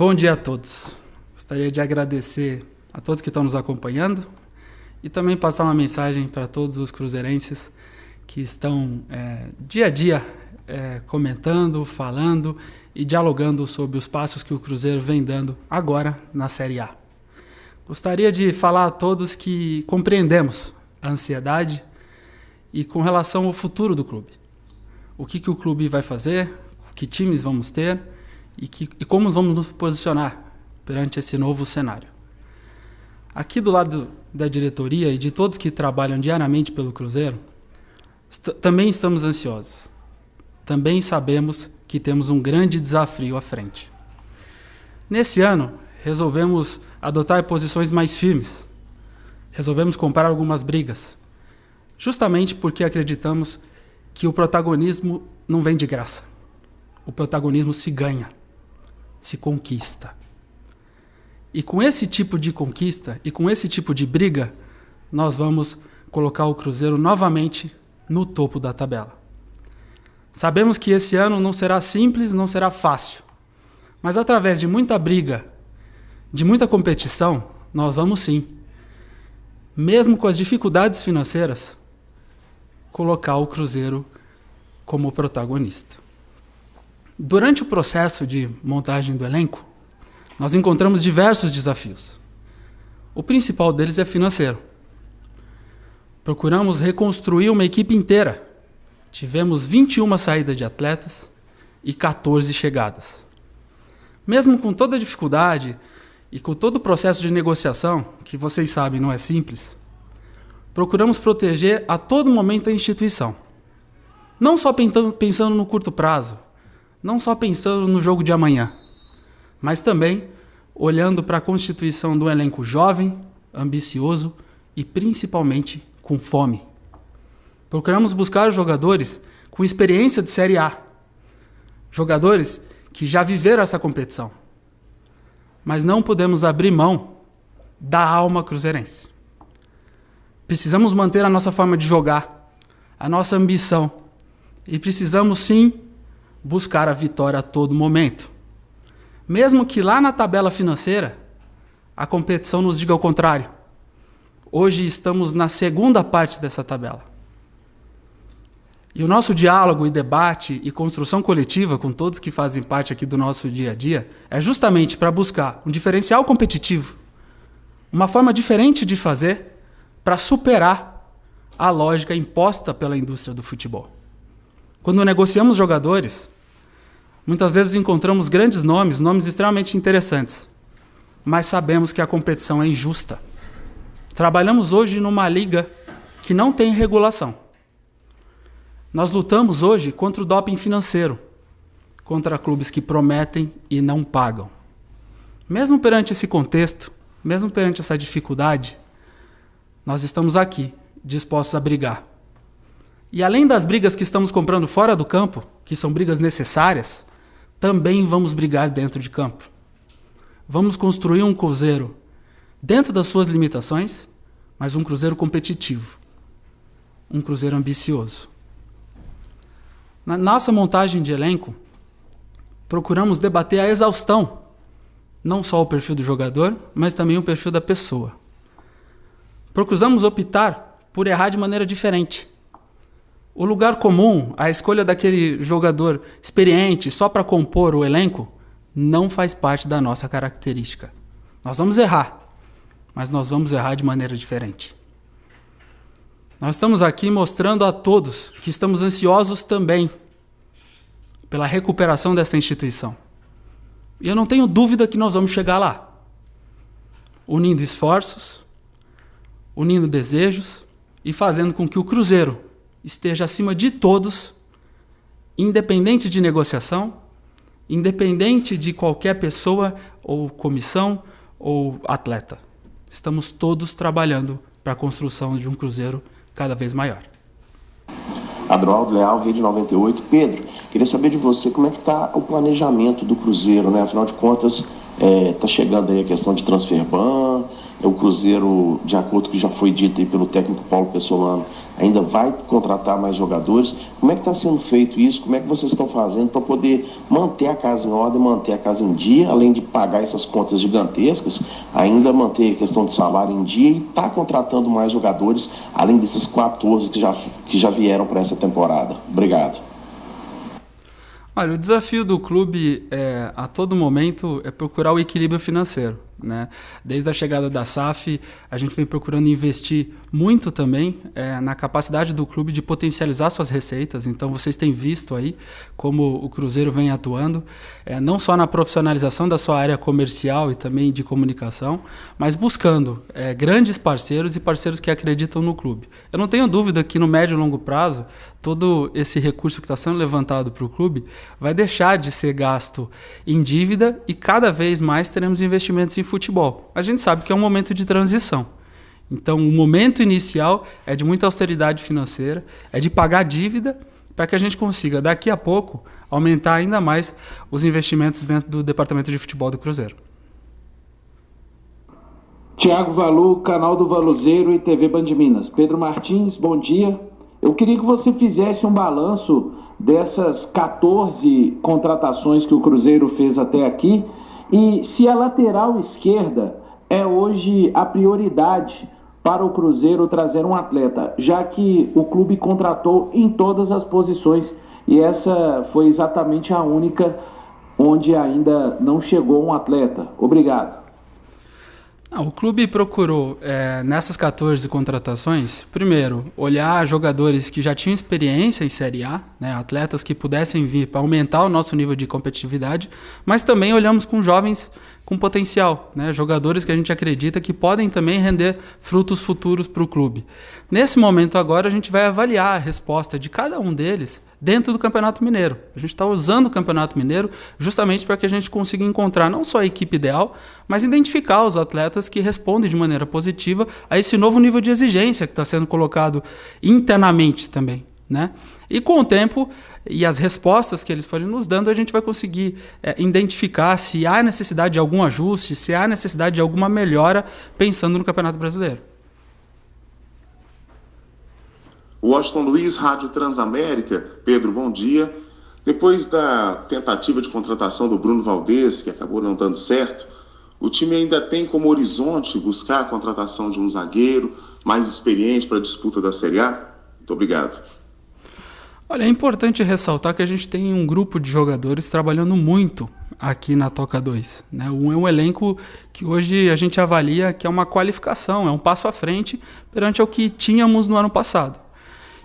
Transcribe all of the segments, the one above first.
Bom dia a todos. Gostaria de agradecer a todos que estão nos acompanhando e também passar uma mensagem para todos os cruzeirenses que estão dia a dia comentando, falando e dialogando sobre os passos que o Cruzeiro vem dando agora na Série A. Gostaria de falar a todos que compreendemos a ansiedade e com relação ao futuro do clube. O que o clube vai fazer, que times vamos ter e como vamos nos posicionar perante esse novo cenário. Aqui do lado da diretoria e de todos que trabalham diariamente pelo Cruzeiro, também estamos ansiosos. Também sabemos que temos um grande desafio à frente. Nesse ano, resolvemos adotar posições mais firmes. Resolvemos comprar algumas brigas, justamente porque acreditamos que o protagonismo não vem de graça. O protagonismo se ganha, se conquista. E com esse tipo de conquista e com esse tipo de briga, nós vamos colocar o Cruzeiro novamente no topo da tabela. Sabemos que esse ano não será simples, não será fácil. Mas através de muita briga, de muita competição, nós vamos sim, mesmo com as dificuldades financeiras, colocar o Cruzeiro como protagonista. Durante o processo de montagem do elenco, nós encontramos diversos desafios. O principal deles é financeiro. Procuramos reconstruir uma equipe inteira. Tivemos 21 saídas de atletas e 14 chegadas. Mesmo com toda a dificuldade e com todo o processo de negociação, que vocês sabem não é simples, procuramos proteger a todo momento a instituição. Não só pensando no curto prazo, não só pensando no jogo de amanhã, mas também olhando para a constituição do elenco jovem, ambicioso e principalmente com fome. Procuramos buscar jogadores com experiência de Série A, jogadores que já viveram essa competição, mas não podemos abrir mão da alma cruzeirense. Precisamos manter a nossa forma de jogar, a nossa ambição, e precisamos sim buscar a vitória a todo momento. Mesmo que lá na tabela financeira, a competição nos diga o contrário. Hoje estamos na segunda parte dessa tabela. E o nosso diálogo e debate e construção coletiva com todos que fazem parte aqui do nosso dia a dia é justamente para buscar um diferencial competitivo, uma forma diferente de fazer para superar a lógica imposta pela indústria do futebol. Quando negociamos jogadores, muitas vezes encontramos grandes nomes extremamente interessantes, mas sabemos que a competição é injusta. Trabalhamos hoje numa liga que não tem regulação. Nós lutamos hoje contra o doping financeiro, contra clubes que prometem e não pagam. Mesmo perante esse contexto, mesmo perante essa dificuldade, nós estamos aqui, dispostos a brigar. E além das brigas que estamos comprando fora do campo, que são brigas necessárias, também vamos brigar dentro de campo. Vamos construir um Cruzeiro dentro das suas limitações, mas um Cruzeiro competitivo. Um Cruzeiro ambicioso. Na nossa montagem de elenco, procuramos debater a exaustão, não só o perfil do jogador, mas também o perfil da pessoa. Procuramos optar por errar de maneira diferente. O lugar comum, a escolha daquele jogador experiente só para compor o elenco, não faz parte da nossa característica. Nós vamos errar, mas nós vamos errar de maneira diferente. Nós estamos aqui mostrando a todos que estamos ansiosos também pela recuperação dessa instituição. E eu não tenho dúvida que nós vamos chegar lá, unindo esforços, unindo desejos e fazendo com que o Cruzeiro esteja acima de todos, independente de negociação, independente de qualquer pessoa ou comissão ou atleta. Estamos todos trabalhando para a construção de um Cruzeiro cada vez maior. Adroaldo Leal, Rede 98. Pedro, queria saber de você como é que está o planejamento do Cruzeiro, né? Afinal de contas, está chegando aí a questão de transfer ban, o Cruzeiro, de acordo com o que já foi dito aí pelo técnico Paulo Pessolano, ainda vai contratar mais jogadores. Como é que está sendo feito isso? Como é que vocês estão fazendo para poder manter a casa em ordem, manter a casa em dia, além de pagar essas contas gigantescas, ainda manter a questão de salário em dia e estar contratando mais jogadores, além desses 14 que já vieram para essa temporada? Obrigado. Olha, o desafio do clube a todo momento é procurar o equilíbrio financeiro, né? Desde a chegada da SAF, a gente vem procurando investir muito também na capacidade do clube de potencializar suas receitas. Então, vocês têm visto aí como o Cruzeiro vem atuando, não só na profissionalização da sua área comercial e também de comunicação, mas buscando grandes parceiros e parceiros que acreditam no clube. Eu não tenho dúvida que no médio e longo prazo, todo esse recurso que está sendo levantado para o clube vai deixar de ser gasto em dívida e cada vez mais teremos investimentos em futebol. A gente sabe que é um momento de transição. Então, o momento inicial é de muita austeridade financeira, é de pagar dívida para que a gente consiga, daqui a pouco, aumentar ainda mais os investimentos dentro do departamento de futebol do Cruzeiro. Tiago Valu, canal do Valuzeiro e TV Band Minas. Pedro Martins, bom dia. Eu queria que você fizesse um balanço dessas 14 contratações que o Cruzeiro fez até aqui e se a lateral esquerda é hoje a prioridade para o Cruzeiro trazer um atleta, já que o clube contratou em todas as posições e essa foi exatamente a única onde ainda não chegou um atleta. Obrigado. O clube procurou, nessas 14 contratações, primeiro, olhar jogadores que já tinham experiência em Série A, né, atletas que pudessem vir para aumentar o nosso nível de competitividade, mas também olhamos com jovens com potencial, né, jogadores que a gente acredita que podem também render frutos futuros para o clube. Nesse momento agora, a gente vai avaliar a resposta de cada um deles dentro do Campeonato Mineiro. A gente está usando o Campeonato Mineiro justamente para que a gente consiga encontrar não só a equipe ideal, mas identificar os atletas que respondem de maneira positiva a esse novo nível de exigência que está sendo colocado internamente também, né? E com o tempo e as respostas que eles forem nos dando, a gente vai conseguir identificar se há necessidade de algum ajuste, se há necessidade de alguma melhora pensando no Campeonato Brasileiro. Washington Luiz, Rádio Transamérica. Pedro, bom dia. Depois da tentativa de contratação do Bruno Valdez, que acabou não dando certo, o time ainda tem como horizonte buscar a contratação de um zagueiro mais experiente para a disputa da Série A? Muito obrigado. Olha, é importante ressaltar que a gente tem um grupo de jogadores trabalhando muito aqui na Toca 2. Né? É um elenco que hoje a gente avalia que é uma qualificação, é um passo à frente perante o que tínhamos no ano passado.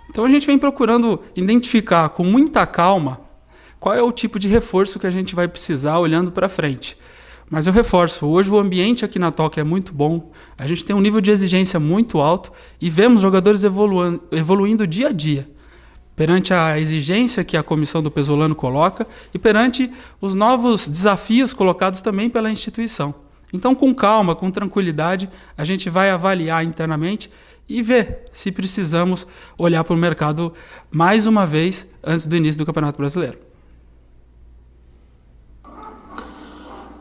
Então a gente vem procurando identificar com muita calma qual é o tipo de reforço que a gente vai precisar olhando para frente. Mas eu reforço, hoje o ambiente aqui na Toca é muito bom, a gente tem um nível de exigência muito alto e vemos jogadores evoluindo dia a dia, perante a exigência que a comissão do Pesolano coloca e perante os novos desafios colocados também pela instituição. Então, com calma, com tranquilidade, a gente vai avaliar internamente e ver se precisamos olhar para o mercado mais uma vez antes do início do Campeonato Brasileiro.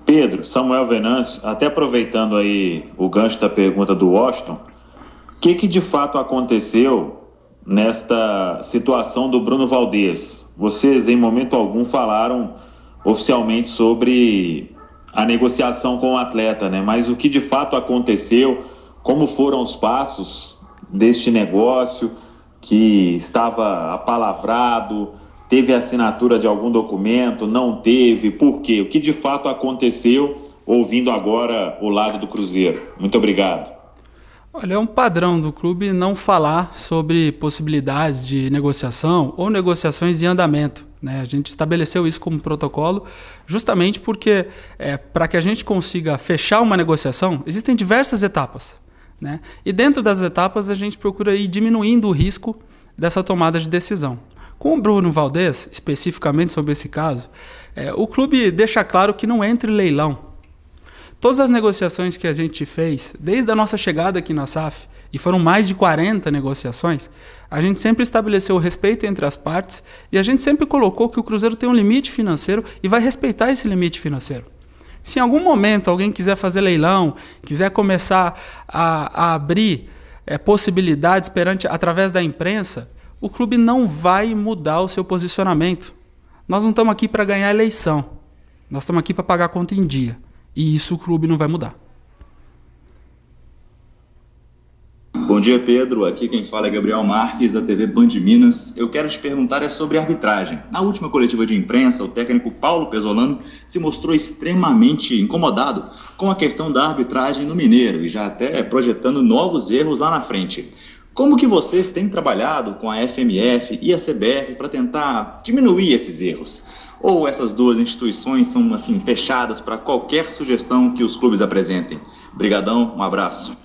Pedro, Samuel Venâncio, até aproveitando aí o gancho da pergunta do Washington, o que de fato aconteceu nesta situação do Bruno Valdez? Vocês, em momento algum, falaram oficialmente sobre a negociação com o atleta, né? Mas o que de fato aconteceu, como foram os passos deste negócio que estava apalavrado, teve assinatura de algum documento, não teve, por quê? O que de fato aconteceu, ouvindo agora o lado do Cruzeiro? Muito obrigado. Olha, é um padrão do clube não falar sobre possibilidades de negociação ou negociações em andamento, né? A gente estabeleceu isso como protocolo justamente porque para que a gente consiga fechar uma negociação, existem diversas etapas, né? E dentro das etapas a gente procura ir diminuindo o risco dessa tomada de decisão. Com o Bruno Valdez, especificamente sobre esse caso, o clube deixa claro que não entra em leilão. Todas as negociações que a gente fez, desde a nossa chegada aqui na SAF, e foram mais de 40 negociações, a gente sempre estabeleceu o respeito entre as partes e a gente sempre colocou que o Cruzeiro tem um limite financeiro e vai respeitar esse limite financeiro. Se em algum momento alguém quiser fazer leilão, quiser começar a abrir possibilidades através da imprensa, o clube não vai mudar o seu posicionamento. Nós não estamos aqui para ganhar eleição. Nós estamos aqui para pagar a conta em dia. E isso o clube não vai mudar. Bom dia, Pedro. Aqui quem fala é Gabriel Marques, da TV Band Minas. Eu quero te perguntar sobre arbitragem. Na última coletiva de imprensa, o técnico Paulo Pesolano se mostrou extremamente incomodado com a questão da arbitragem no Mineiro e já até projetando novos erros lá na frente. Como que vocês têm trabalhado com a FMF e a CBF para tentar diminuir esses erros? Ou essas duas instituições são assim fechadas para qualquer sugestão que os clubes apresentem? Brigadão, um abraço.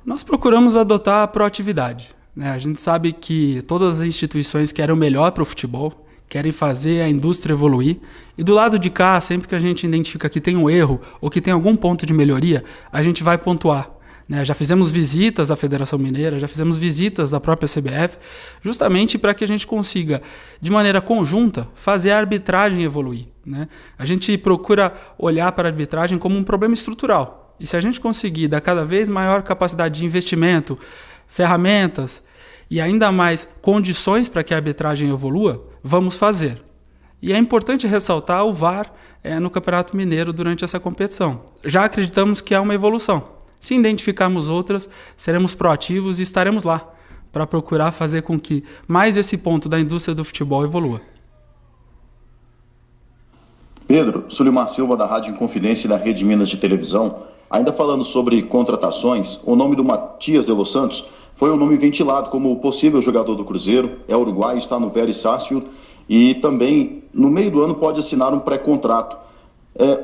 Nós procuramos adotar a proatividade, né? A gente sabe que todas as instituições querem o melhor para o futebol, querem fazer a indústria evoluir. E do lado de cá, sempre que a gente identifica que tem um erro ou que tem algum ponto de melhoria, a gente vai pontuar. Já fizemos visitas à Federação Mineira, já fizemos visitas à própria CBF, justamente para que a gente consiga, de maneira conjunta, fazer a arbitragem evoluir. A gente procura olhar para a arbitragem como um problema estrutural. E se a gente conseguir dar cada vez maior capacidade de investimento, ferramentas e ainda mais condições para que a arbitragem evolua, vamos fazer. E é importante ressaltar o VAR no Campeonato Mineiro durante essa competição. Já acreditamos que há uma evolução. Se identificarmos outras, seremos proativos e estaremos lá para procurar fazer com que mais esse ponto da indústria do futebol evolua. Pedro, Sulimar Silva, da Rádio Inconfidência e da Rede Minas de Televisão. Ainda falando sobre contratações, o nome do Matias de Los Santos foi um nome ventilado como possível jogador do Cruzeiro, é uruguaio, está no Vélez Sarsfield e também no meio do ano pode assinar um pré-contrato.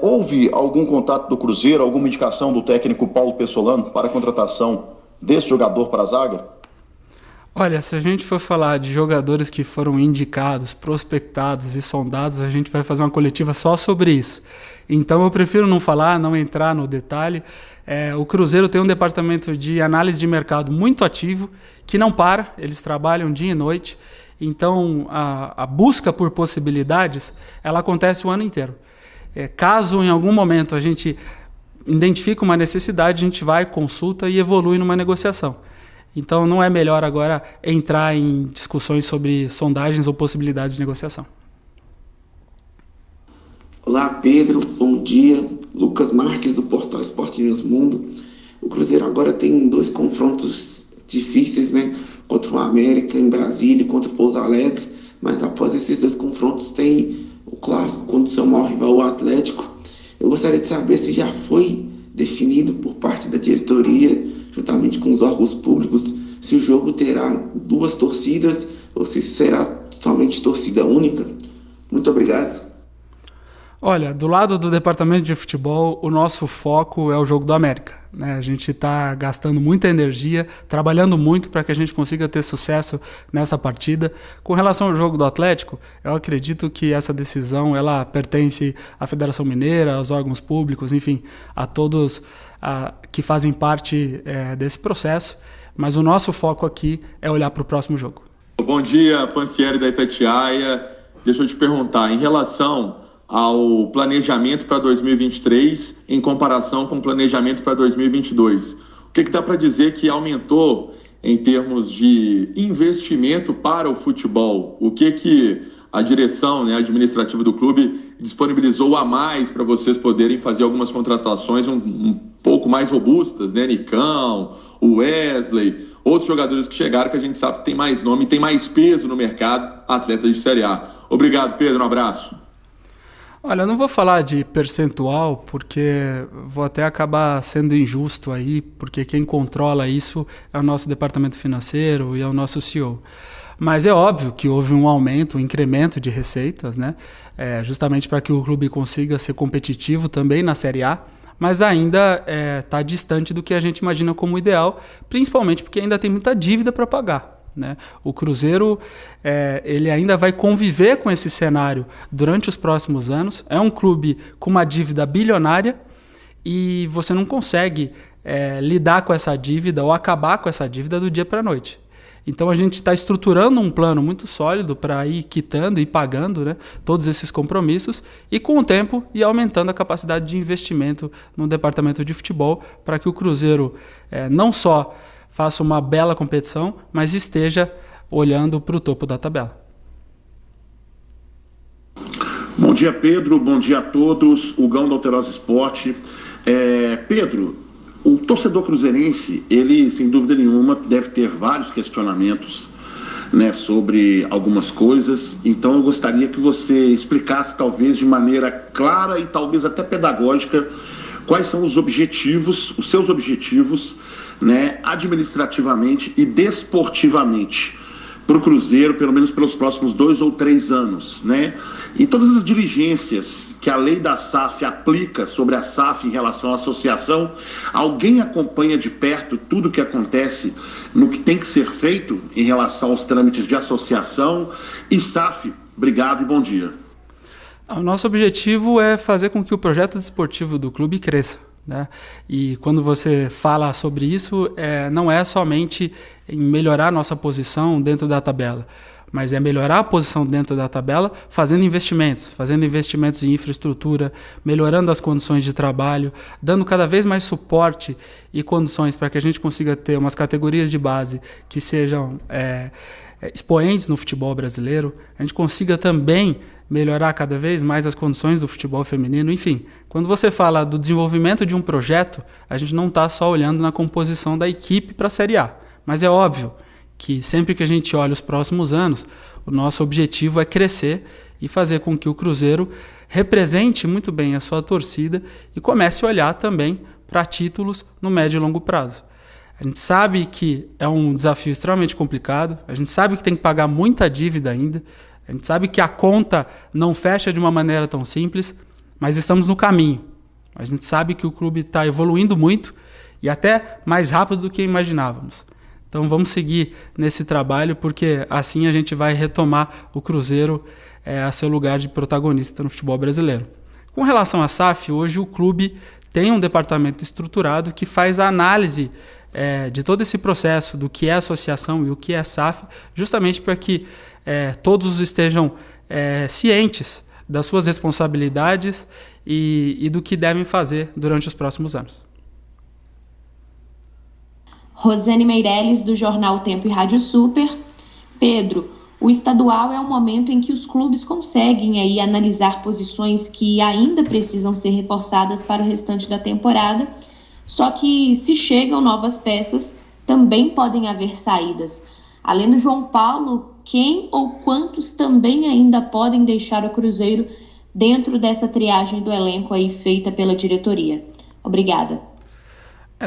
Houve algum contato do Cruzeiro, alguma indicação do técnico Paulo Pesolano para a contratação desse jogador para a zaga? Olha, se a gente for falar de jogadores que foram indicados, prospectados e sondados, a gente vai fazer uma coletiva só sobre isso. Então eu prefiro não falar, não entrar no detalhe. O Cruzeiro tem um departamento de análise de mercado muito ativo, que não para, eles trabalham dia e noite. Então a busca por possibilidades, ela acontece o ano inteiro. Caso em algum momento a gente identifique uma necessidade, a gente vai, consulta e evolui numa negociação. Então não é melhor agora entrar em discussões sobre sondagens ou possibilidades de negociação. Olá, Pedro, bom dia. Lucas Marques, do portal Esporte News Mundo. O Cruzeiro agora tem 2 confrontos difíceis, contra o América em Brasília e contra o Pouso Alegre, mas após esses 2 confrontos tem o clássico contra o seu maior rival, o Atlético. Eu gostaria de saber se já foi definido por parte da diretoria, juntamente com os órgãos públicos, se o jogo terá 2 torcidas ou se será somente torcida única. Muito obrigado. Olha, do lado do departamento de futebol, o nosso foco é o jogo do América. A gente está gastando muita energia, trabalhando muito para que a gente consiga ter sucesso nessa partida. Com relação ao jogo do Atlético, eu acredito que essa decisão ela pertence à Federação Mineira, aos órgãos públicos, enfim, a todos que fazem parte desse processo. Mas o nosso foco aqui é olhar para o próximo jogo. Bom dia, Pancieri da Itatiaia. Deixa eu te perguntar, em relação ao planejamento para 2023 em comparação com o planejamento para 2022. O que dá para dizer que aumentou em termos de investimento para o futebol? O que a direção administrativa do clube disponibilizou a mais para vocês poderem fazer algumas contratações um pouco mais robustas, Nicão, o Wesley, outros jogadores que chegaram que a gente sabe que tem mais nome, tem mais peso no mercado, atletas de Série A. Obrigado, Pedro, um abraço. Olha, eu não vou falar de percentual, porque vou até acabar sendo injusto aí, porque quem controla isso é o nosso departamento financeiro e é o nosso CEO. Mas é óbvio que houve um aumento, um incremento de receitas, justamente para que o clube consiga ser competitivo também na Série A, mas ainda está distante do que a gente imagina como ideal, principalmente porque ainda tem muita dívida para pagar. O Cruzeiro ele ainda vai conviver com esse cenário durante os próximos anos. É um clube com uma dívida bilionária e você não consegue lidar com essa dívida ou acabar com essa dívida do dia para a noite. Então a gente está estruturando um plano muito sólido para ir quitando e pagando todos esses compromissos e com o tempo ir aumentando a capacidade de investimento no departamento de futebol para que o Cruzeiro não só faça uma bela competição, mas esteja olhando para o topo da tabela. Bom dia, Pedro. Bom dia a todos. O Gão do Alterosa Esporte. Pedro, o torcedor cruzeirense, ele, sem dúvida nenhuma, deve ter vários questionamentos, né, sobre algumas coisas. Então eu gostaria que você explicasse, talvez de maneira clara e talvez até pedagógica, quais são os seus objetivos, né, administrativamente e desportivamente para o Cruzeiro, pelo menos pelos próximos 2 ou 3 anos, né? E todas as diligências que a lei da SAF aplica sobre a SAF em relação à associação, alguém acompanha de perto tudo o que acontece no que tem que ser feito em relação aos trâmites de associação e SAF? Obrigado e bom dia. O nosso objetivo é fazer com que o projeto desportivo do clube cresça, né? E quando você fala sobre isso, não é somente em melhorar a nossa posição dentro da tabela, mas é melhorar a posição dentro da tabela fazendo investimentos em infraestrutura, melhorando as condições de trabalho, dando cada vez mais suporte e condições para que a gente consiga ter umas categorias de base que sejam expoentes no futebol brasileiro, a gente consiga também melhorar cada vez mais as condições do futebol feminino. Enfim, quando você fala do desenvolvimento de um projeto, a gente não está só olhando na composição da equipe para a Série A, mas é óbvio que sempre que a gente olha os próximos anos, o nosso objetivo é crescer e fazer com que o Cruzeiro represente muito bem a sua torcida e comece a olhar também para títulos no médio e longo prazo. A gente sabe que é um desafio extremamente complicado, a gente sabe que tem que pagar muita dívida ainda, a gente sabe que a conta não fecha de uma maneira tão simples, mas estamos no caminho. A gente sabe que o clube está evoluindo muito e até mais rápido do que imaginávamos. Então vamos seguir nesse trabalho, porque assim a gente vai retomar o Cruzeiro a seu lugar de protagonista no futebol brasileiro. Com relação à SAF, hoje o clube tem um departamento estruturado que faz a análise de todo esse processo do que é associação e o que é SAF, justamente para que todos estejam cientes das suas responsabilidades e do que devem fazer durante os próximos anos. Rosane Meirelles, do jornal Tempo e Rádio Super. Pedro, o estadual é um momento em que os clubes conseguem aí analisar posições que ainda precisam ser reforçadas para o restante da temporada, só que se chegam novas peças, também podem haver saídas. Além do João Paulo, quem ou quantos também ainda podem deixar o Cruzeiro dentro dessa triagem do elenco aí feita pela diretoria? Obrigada.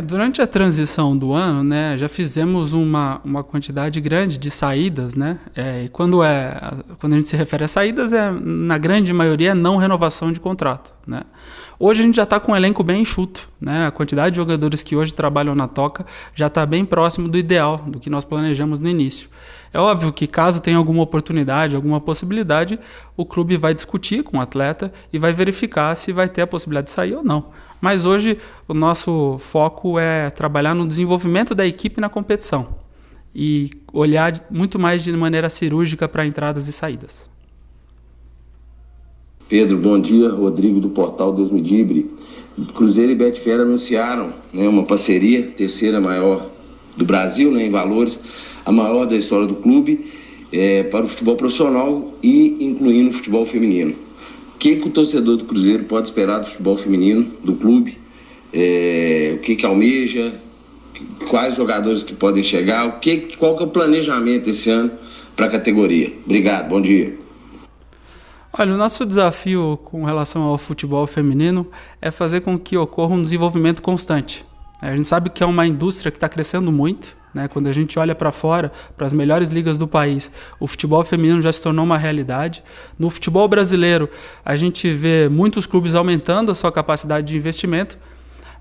Durante a transição do ano, né, já fizemos uma quantidade grande de saídas, né? E quando a gente se refere a saídas, na grande maioria, não renovação de contrato, né? Hoje a gente já está com um elenco bem enxuto, né? A quantidade de jogadores que hoje trabalham na Toca já está bem próximo do ideal, do que nós planejamos no início. É óbvio que caso tenha alguma oportunidade, alguma possibilidade, o clube vai discutir com o atleta e vai verificar se vai ter a possibilidade de sair ou não. Mas hoje o nosso foco é trabalhar no desenvolvimento da equipe na competição e olhar muito mais de maneira cirúrgica para entradas e saídas. Pedro, bom dia. Rodrigo do portal Deus Me Livre. Cruzeiro e Betfair anunciaram, né, uma parceria, terceira maior do Brasil, né, em valores, a maior da história do clube, para o futebol profissional e incluindo o futebol feminino. O que o torcedor do Cruzeiro pode esperar do futebol feminino, do clube? O que almeja? Quais jogadores que podem chegar? Qual que é o planejamento esse ano para a categoria? Obrigado, bom dia. Olha, o nosso desafio com relação ao futebol feminino é fazer com que ocorra um desenvolvimento constante. A gente sabe que é uma indústria que está crescendo muito, né? Quando a gente olha para fora, para as melhores ligas do país, o futebol feminino já se tornou uma realidade. No futebol brasileiro, a gente vê muitos clubes aumentando a sua capacidade de investimento,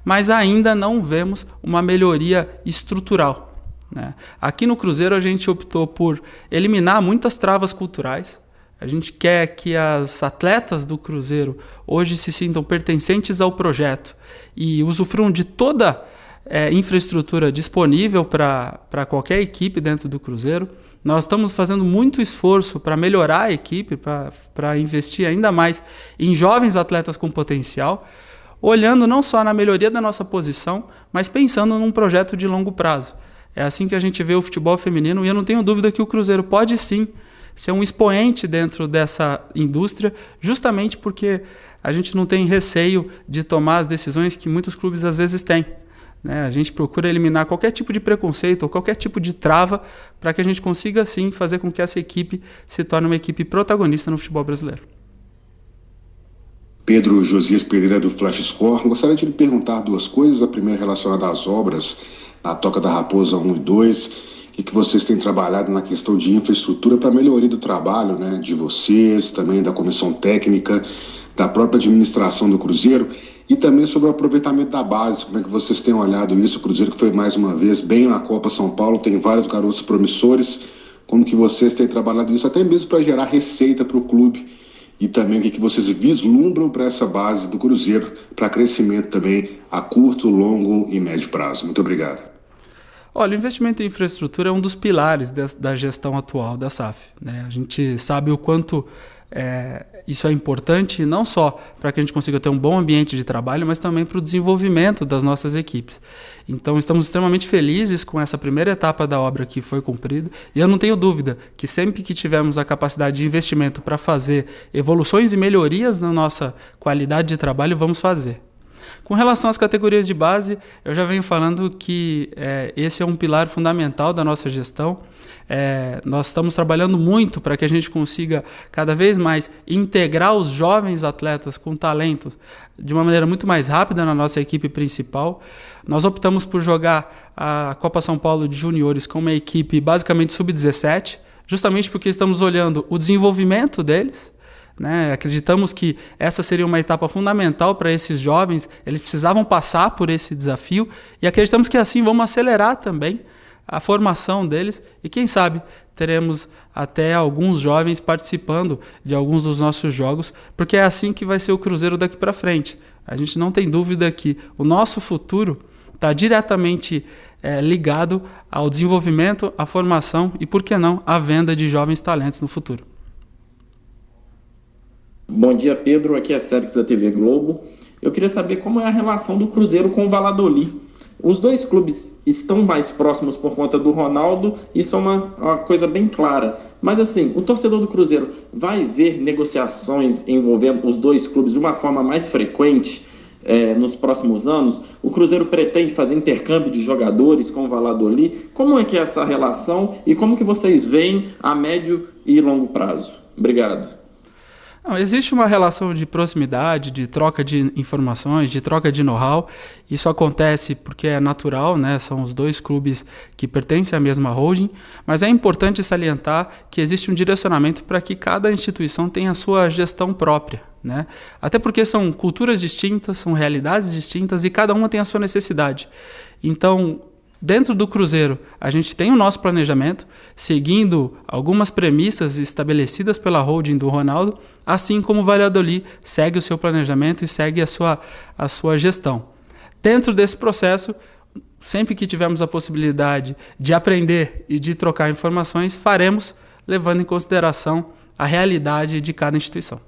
mas ainda não vemos uma melhoria estrutural, né? Aqui no Cruzeiro a gente optou por eliminar muitas travas culturais. A gente quer que as atletas do Cruzeiro hoje se sintam pertencentes ao projeto e usufruam de toda a infraestrutura disponível para qualquer equipe dentro do Cruzeiro. Nós estamos fazendo muito esforço para melhorar a equipe, para investir ainda mais em jovens atletas com potencial, olhando não só na melhoria da nossa posição, mas pensando num projeto de longo prazo. É assim que a gente vê o futebol feminino, e eu não tenho dúvida que o Cruzeiro pode sim ser um expoente dentro dessa indústria, justamente porque a gente não tem receio de tomar as decisões que muitos clubes às vezes têm, né? A gente procura eliminar qualquer tipo de preconceito ou qualquer tipo de trava para que a gente consiga sim fazer com que essa equipe se torne uma equipe protagonista no futebol brasileiro. Pedro Josias Pereira do Flash Score. Gostaria de lhe perguntar duas coisas. A primeira relacionada às obras na Toca da Raposa 1 e 2. E que vocês têm trabalhado na questão de infraestrutura para melhoria do trabalho, né, de vocês, também da comissão técnica, da própria administração do Cruzeiro, e também sobre o aproveitamento da base. Como é que vocês têm olhado isso? O Cruzeiro que foi mais uma vez bem na Copa São Paulo, tem vários garotos promissores. Como que vocês têm trabalhado isso, até mesmo para gerar receita para o clube, e também o que vocês vislumbram para essa base do Cruzeiro, para crescimento também a curto, longo e médio prazo. Muito obrigado. Olha, o investimento em infraestrutura é um dos pilares da gestão atual da SAF, né? A gente sabe o quanto isso é importante, não só para que a gente consiga ter um bom ambiente de trabalho, mas também para o desenvolvimento das nossas equipes. Então, estamos extremamente felizes com essa primeira etapa da obra que foi cumprida, e eu não tenho dúvida que sempre que tivermos a capacidade de investimento para fazer evoluções e melhorias na nossa qualidade de trabalho, vamos fazer. Com relação às categorias de base, eu já venho falando que esse é um pilar fundamental da nossa gestão. Nós estamos trabalhando muito para que a gente consiga cada vez mais integrar os jovens atletas com talentos de uma maneira muito mais rápida na nossa equipe principal. Nós optamos por jogar a Copa São Paulo de Juniores com uma equipe basicamente sub-17, justamente porque estamos olhando o desenvolvimento deles, né? Acreditamos que essa seria uma etapa fundamental para esses jovens, eles precisavam passar por esse desafio, e acreditamos que assim vamos acelerar também a formação deles, e quem sabe teremos até alguns jovens participando de alguns dos nossos jogos, porque é assim que vai ser o Cruzeiro daqui para frente. A gente não tem dúvida que o nosso futuro está diretamente ligado ao desenvolvimento, à formação e, por que não, à venda de jovens talentos no futuro. Bom dia, Pedro. Aqui é Sérgio da TV Globo. Eu queria saber como é a relação do Cruzeiro com o Valladolid. Os dois clubes estão mais próximos por conta do Ronaldo, isso é uma coisa bem clara. Mas assim, o torcedor do Cruzeiro vai ver negociações envolvendo os dois clubes de uma forma mais frequente nos próximos anos? O Cruzeiro pretende fazer intercâmbio de jogadores com o Valladolid? Como é que é essa relação e como que vocês veem a médio e longo prazo? Obrigado. Não, existe uma relação de proximidade, de troca de informações, de troca de know-how. Isso acontece porque é natural, né? São os dois clubes que pertencem à mesma holding, mas é importante salientar que existe um direcionamento para que cada instituição tenha a sua gestão própria, né? Até porque são culturas distintas, são realidades distintas e cada uma tem a sua necessidade. Então, dentro do Cruzeiro, a gente tem o nosso planejamento, seguindo algumas premissas estabelecidas pela holding do Ronaldo, assim como o Valladolid segue o seu planejamento e segue a sua gestão. Dentro desse processo, sempre que tivermos a possibilidade de aprender e de trocar informações, faremos, levando em consideração a realidade de cada instituição.